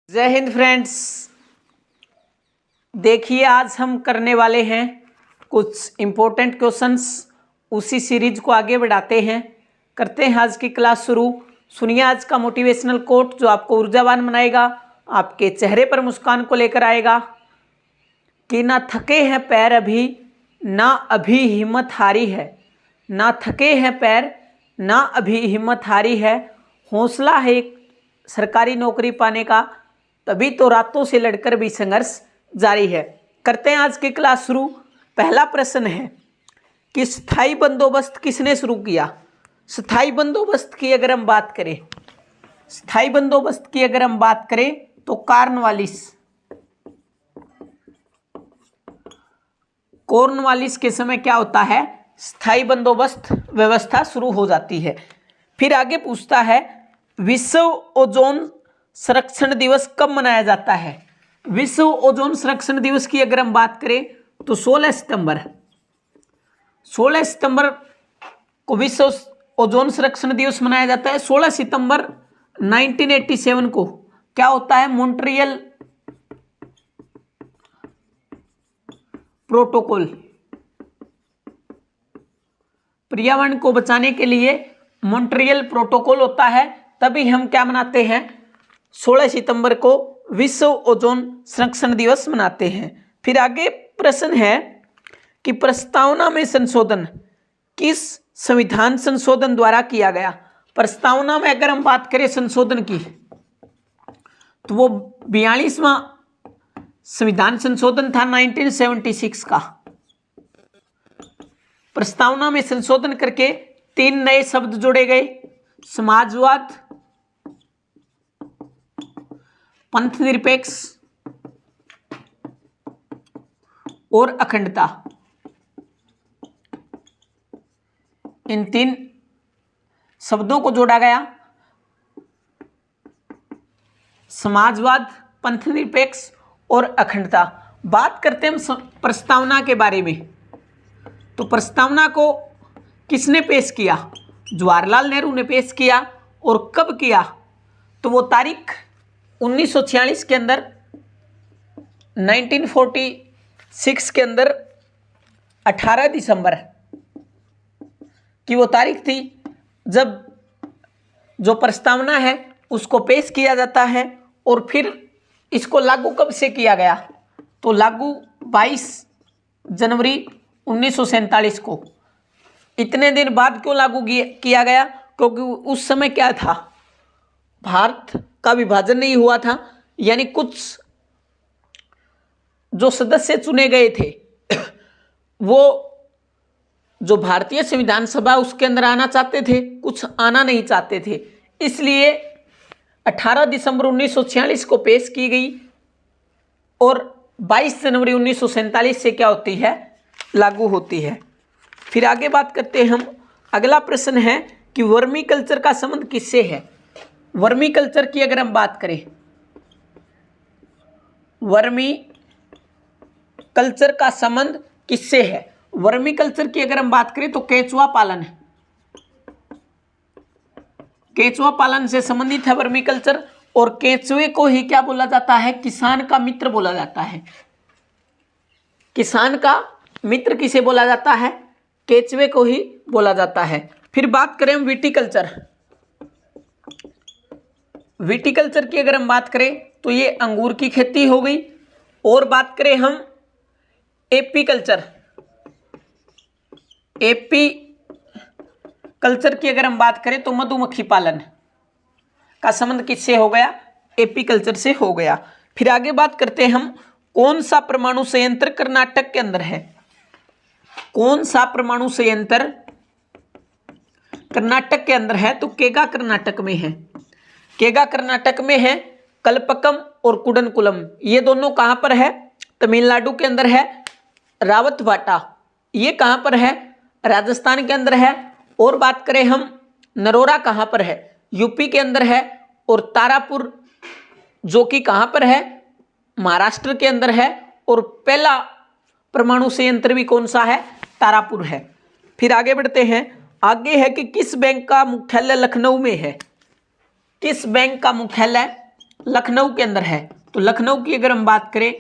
जय हिंद फ्रेंड्स। देखिए आज हम करने वाले हैं कुछ इम्पोर्टेंट क्वेश्चंस। उसी सीरीज को आगे बढ़ाते हैं, करते हैं आज की क्लास शुरू। सुनिए आज का मोटिवेशनल कोट जो आपको ऊर्जावान बनाएगा, आपके चेहरे पर मुस्कान को लेकर आएगा कि ना थके हैं पैर अभी, ना अभी हिम्मत हारी है। ना थके हैं पैर, ना अभी हिम्मत हारी है। हौसला है एक सरकारी नौकरी पाने का, तभी तो रातों से लड़कर भी संघर्ष जारी है। करते हैं आज की क्लास शुरू। पहला प्रश्न है कि स्थायी बंदोबस्त किसने शुरू किया। स्थायी बंदोबस्त की अगर हम बात करें, स्थायी बंदोबस्त की अगर हम बात करें तो कॉर्नवालिस के समय क्या होता है, स्थायी बंदोबस्त व्यवस्था शुरू हो जाती है। फिर आगे पूछता है विश्व ओजोन संरक्षण दिवस कब मनाया जाता है। विश्व ओजोन संरक्षण दिवस की अगर हम बात करें तो 16 सितंबर को विश्व ओजोन संरक्षण दिवस मनाया जाता है। 16 सितंबर 1987 को क्या होता है, मॉन्ट्रियल प्रोटोकॉल। पर्यावरण को बचाने के लिए मॉन्ट्रियल प्रोटोकॉल होता है, तभी हम क्या मनाते हैं, 16 सितंबर को विश्व ओजोन संरक्षण दिवस मनाते हैं। फिर आगे प्रश्न है कि प्रस्तावना में संशोधन किस संविधान संशोधन द्वारा किया गया। प्रस्तावना में अगर हम बात करें संशोधन की तो वो 42वां संविधान संशोधन था 1976 का। प्रस्तावना में संशोधन करके 3 नए शब्द जोड़े गए, समाजवाद, पंथ निरपेक्ष और अखंडता। इन 3 शब्दों को जोड़ा गया, समाजवाद, पंथ निरपेक्ष और अखंडता। बात करते हैं हम प्रस्तावना के बारे में, तो प्रस्तावना को किसने पेश किया, जवाहरलाल नेहरू ने पेश किया। और कब किया, तो वो तारीख 1946 के अंदर, 1946 के अंदर 18 दिसंबर की वो तारीख थी जब जो प्रस्तावना है उसको पेश किया जाता है। और फिर इसको लागू कब से किया गया, तो लागू 22 जनवरी 1947 को। इतने दिन बाद क्यों लागू किया गया, क्योंकि उस समय क्या था, भारत का विभाजन नहीं हुआ था, यानी कुछ जो सदस्य चुने गए थे वो जो भारतीय संविधान सभा उसके अंदर आना चाहते थे, कुछ आना नहीं चाहते थे। इसलिए 18 दिसंबर 1946 को पेश की गई और 22 जनवरी 1947 से क्या होती है, लागू होती है। फिर आगे बात करते हैं हम। अगला प्रश्न है कि वर्मी कल्चर का संबंध किससे है। वर्मी कल्चर की अगर हम बात करें, वर्मी कल्चर का संबंध किससे है। वर्मी कल्चर की अगर हम बात करें तो केंचुआ पालन है, केंचुआ पालन से संबंधित है वर्मी कल्चर। और केंचुए को ही क्या बोला जाता है, किसान का मित्र बोला जाता है। किसान का मित्र किसे बोला जाता है, केंचुए को ही बोला जाता है। फिर बात करें हम विटीकल्चर। विटीकल्चर की अगर हम बात करें तो ये अंगूर की खेती हो गई। और बात करें हम एपीकल्चर, एपी कल्चर की अगर हम बात करें तो मधुमक्खी पालन का संबंध किससे हो गया, एपीकल्चर से हो गया। फिर आगे बात करते हैं हम, कौन सा परमाणु संयंत्र कर्नाटक के अंदर है। कौन सा परमाणु संयंत्र कर्नाटक के अंदर है, तो केगा कर्नाटक में है। केगा कर्नाटक में है। कल्पकम और कुडनकुलम ये दोनों कहां पर है, तमिलनाडु के अंदर है। रावतभाटा ये कहां पर है, राजस्थान के अंदर है। और बात करें हम नरोरा कहां पर है, यूपी के अंदर है। और तारापुर जो कि कहां पर है, महाराष्ट्र के अंदर है। और पहला परमाणु संयंत्र भी कौन सा है, तारापुर है। फिर आगे बढ़ते हैं। आगे है कि किस बैंक का मुख्यालय लखनऊ में है। किस बैंक का मुख्यालय लखनऊ के अंदर है। तो लखनऊ की अगर हम बात करें,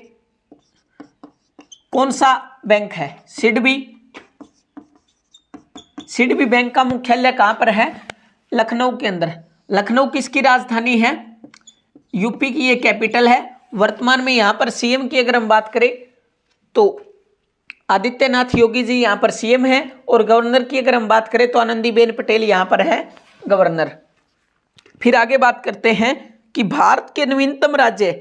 कौन सा बैंक है? सिडबी। सिडबी बैंक का मुख्यालय कहां पर है? लखनऊ के अंदर। लखनऊ किसकी राजधानी है? यूपी की ये कैपिटल है। वर्तमान में यहां पर सीएम की अगर हम बात करें तो आदित्यनाथ योगी जी यहां पर सीएम है, और गवर्नर की अगर हम बात करें तो आनंदीबेन पटेल यहां पर है गवर्नर। फिर आगे बात करते हैं कि भारत के नवीनतम राज्य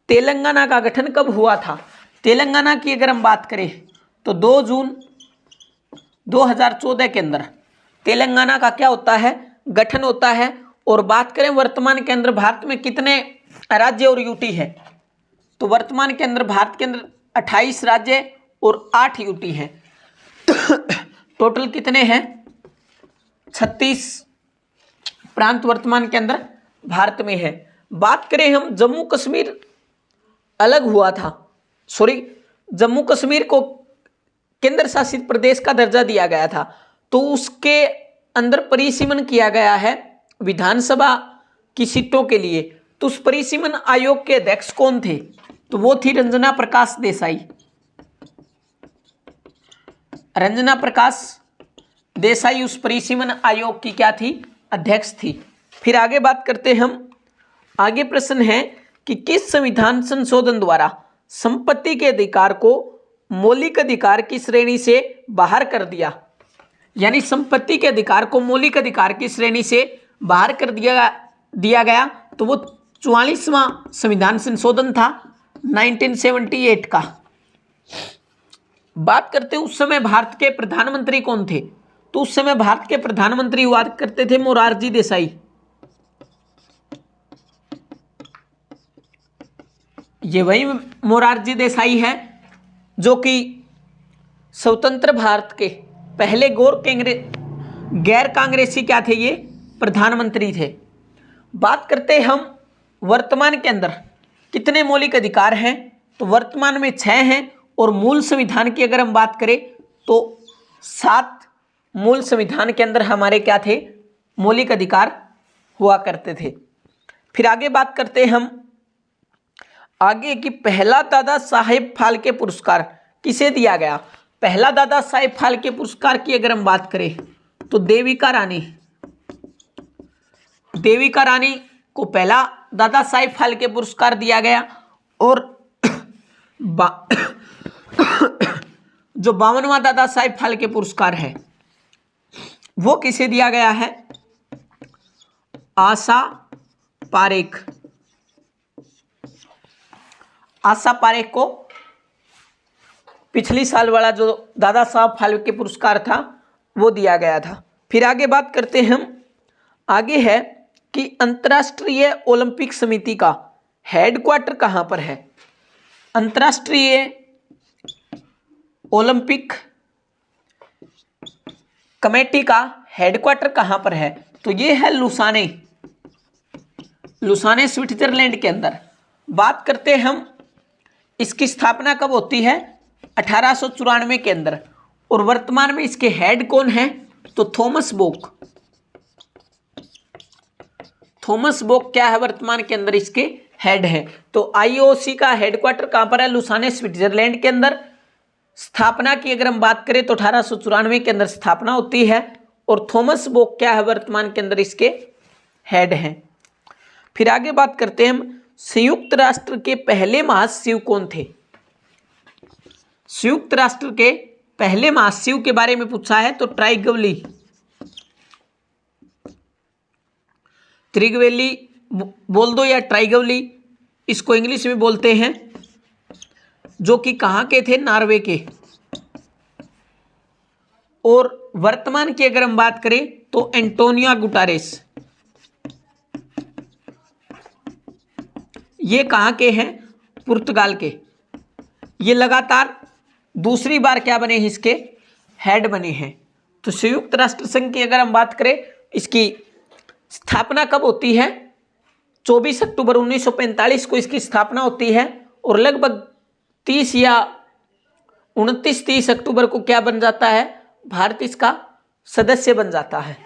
तेलंगाना का गठन कब हुआ था? तेलंगाना की अगर हम बात करें तो 2 जून 2014 के अंदर तेलंगाना का क्या होता है? गठन होता है। और बात करें वर्तमान के अंदर भारत में कितने राज्य और यूटी है, तो वर्तमान के अंदर भारत के अंदर 28 राज्य और 8 यूटी है। टोटल कितने हैं? 36 प्रांत वर्तमान के अंदर भारत में है। बात करें हम जम्मू कश्मीर अलग हुआ था, जम्मू कश्मीर को केंद्र शासित प्रदेश का दर्जा दिया गया था, तो उसके अंदर परिसीमन किया गया है विधानसभा की सीटों के लिए। तो उस परिसीमन आयोग के अध्यक्ष कौन थे? तो वो थी रंजना प्रकाश देसाई। रंजना प्रकाश देसाई उस परिसीमन आयोग की क्या थी? अध्यक्ष थी। फिर आगे बात करते हम। आगे प्रश्न है कि किस संविधान संशोधन द्वारा संपत्ति के अधिकार को मौलिक अधिकार की श्रेणी से बाहर कर दिया? यानी संपत्ति के अधिकार को मौलिक अधिकार की श्रेणी से बाहर कर दिया गया। तो वो 44वां संविधान संशोधन था 1978 का। बात करते हैं उस समय भारत के प्रधानमंत्री कौन थे? तो उस समय भारत के प्रधानमंत्री हुआ करते थे मोरारजी देसाई। ये वही मोरारजी देसाई है जो कि स्वतंत्र भारत के पहले गैर कांग्रेसी क्या थे? ये प्रधानमंत्री थे। बात करते हैं हम वर्तमान के अंदर कितने मौलिक अधिकार हैं? तो वर्तमान में 6 हैं, और मूल संविधान की अगर हम बात करें तो 7 मूल संविधान के अंदर हमारे क्या थे? मौलिक अधिकार हुआ करते थे। फिर आगे बात करते हैं हम आगे कि पहला दादा साहेब फाल्के पुरस्कार किसे दिया गया? पहला दादा साहेब फाल्के पुरस्कार की अगर हम बात करें तो देविका रानी को पहला दादा साहेब फाल्के पुरस्कार दिया गया। और जो 52वां दादा साहेब फाल्के पुरस्कार है वो किसे दिया गया है? आशा पारेख को पिछली साल वाला जो दादा साहब फाल्के पुरस्कार था वो दिया गया था। फिर आगे बात करते हैं हम। आगे है कि अंतर्राष्ट्रीय ओलंपिक समिति का हेडक्वार्टर कहां पर है? अंतर्राष्ट्रीय ओलंपिक कमेटी का हेडक्वार्टर कहां पर है? तो ये है लुसाने स्विट्जरलैंड के अंदर। बात करते हैं हम इसकी स्थापना कब होती है? 1894 के अंदर। और वर्तमान में इसके हेड कौन है? तो थॉमस बोक क्या है वर्तमान के अंदर इसके हेड है। तो आईओसी का हेडक्वार्टर कहां पर है? लुसाने स्विट्जरलैंड के अंदर। स्थापना की अगर हम बात करें तो 1894 के अंदर स्थापना होती है, और थॉमस बोक क्या है वर्तमान के अंदर इसके हेड हैं। फिर आगे बात करते हैं हम संयुक्त राष्ट्र के पहले महासचिव कौन थे? संयुक्त राष्ट्र के पहले महासचिव के बारे में पूछा है तो त्रिगवेली बोल दो या ट्राइगवली, इसको इंग्लिश में बोलते हैं, जो कि कहाँ के थे? नॉर्वे के। और वर्तमान की अगर हम बात करें तो एंटोनियो गुटारेस, ये कहाँ के हैं? पुर्तगाल के। ये लगातार दूसरी बार क्या बने हैं? इसके हेड बने हैं। तो संयुक्त राष्ट्र संघ की अगर हम बात करें इसकी स्थापना कब होती है? 24 अक्टूबर 1945 को इसकी स्थापना होती है, और लगभग 30 या 29-30 अक्टूबर को क्या बन जाता है? भारत इसका सदस्य बन जाता है।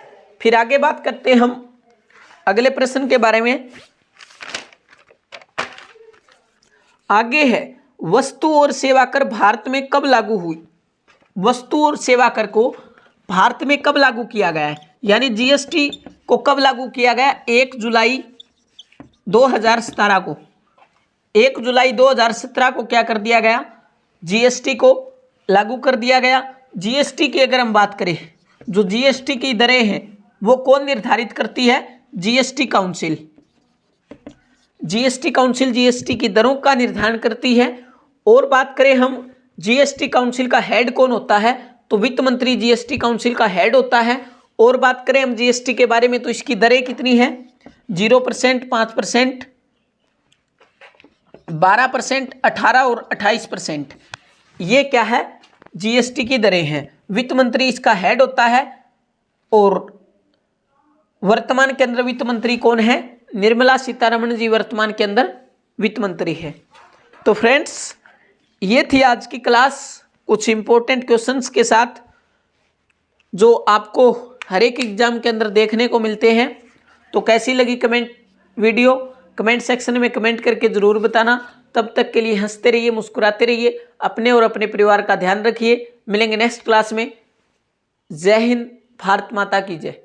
फिर आगे बात करते हैं हम अगले प्रश्न के बारे में आगे है वस्तु और सेवा कर भारत में कब लागू हुई। वस्तु और सेवा कर को भारत में कब लागू किया गया है, यानी जीएसटी को कब लागू किया गया। 1 जुलाई 2017 को, 1 जुलाई 2017 को क्या कर दिया गया, जीएसटी को लागू कर दिया गया। जीएसटी की अगर हम बात करें, जो जीएसटी की दरें हैं वो कौन निर्धारित करती है, GST council. GST council GST की दरों का निर्धारण करती है। और बात करें हम जीएसटी काउंसिल का हेड कौन होता है, तो वित्त मंत्री जीएसटी काउंसिल का हेड होता है। और बात करें हम जीएसटी के बारे में तो इसकी दरें कितनी है, 0%, 5%, 12%, 18 और 28%। ये क्या है, जीएसटी की दरें हैं। वित्त मंत्री इसका हेड होता है। और वर्तमान के अंदर वित्त मंत्री कौन है, निर्मला सीतारमण जी वर्तमान के अंदर वित्त मंत्री है। तो फ्रेंड्स, ये थी आज की क्लास कुछ इंपॉर्टेंट क्वेश्चंस के साथ जो आपको हर एक एग्जाम के अंदर देखने को मिलते हैं। तो कैसी लगी वीडियो कमेंट सेक्शन में कमेंट करके ज़रूर बताना। तब तक के लिए हंसते रहिए, मुस्कुराते रहिए, अपने और अपने परिवार का ध्यान रखिए। मिलेंगे नेक्स्ट क्लास में। जय हिंद, भारत माता की जय।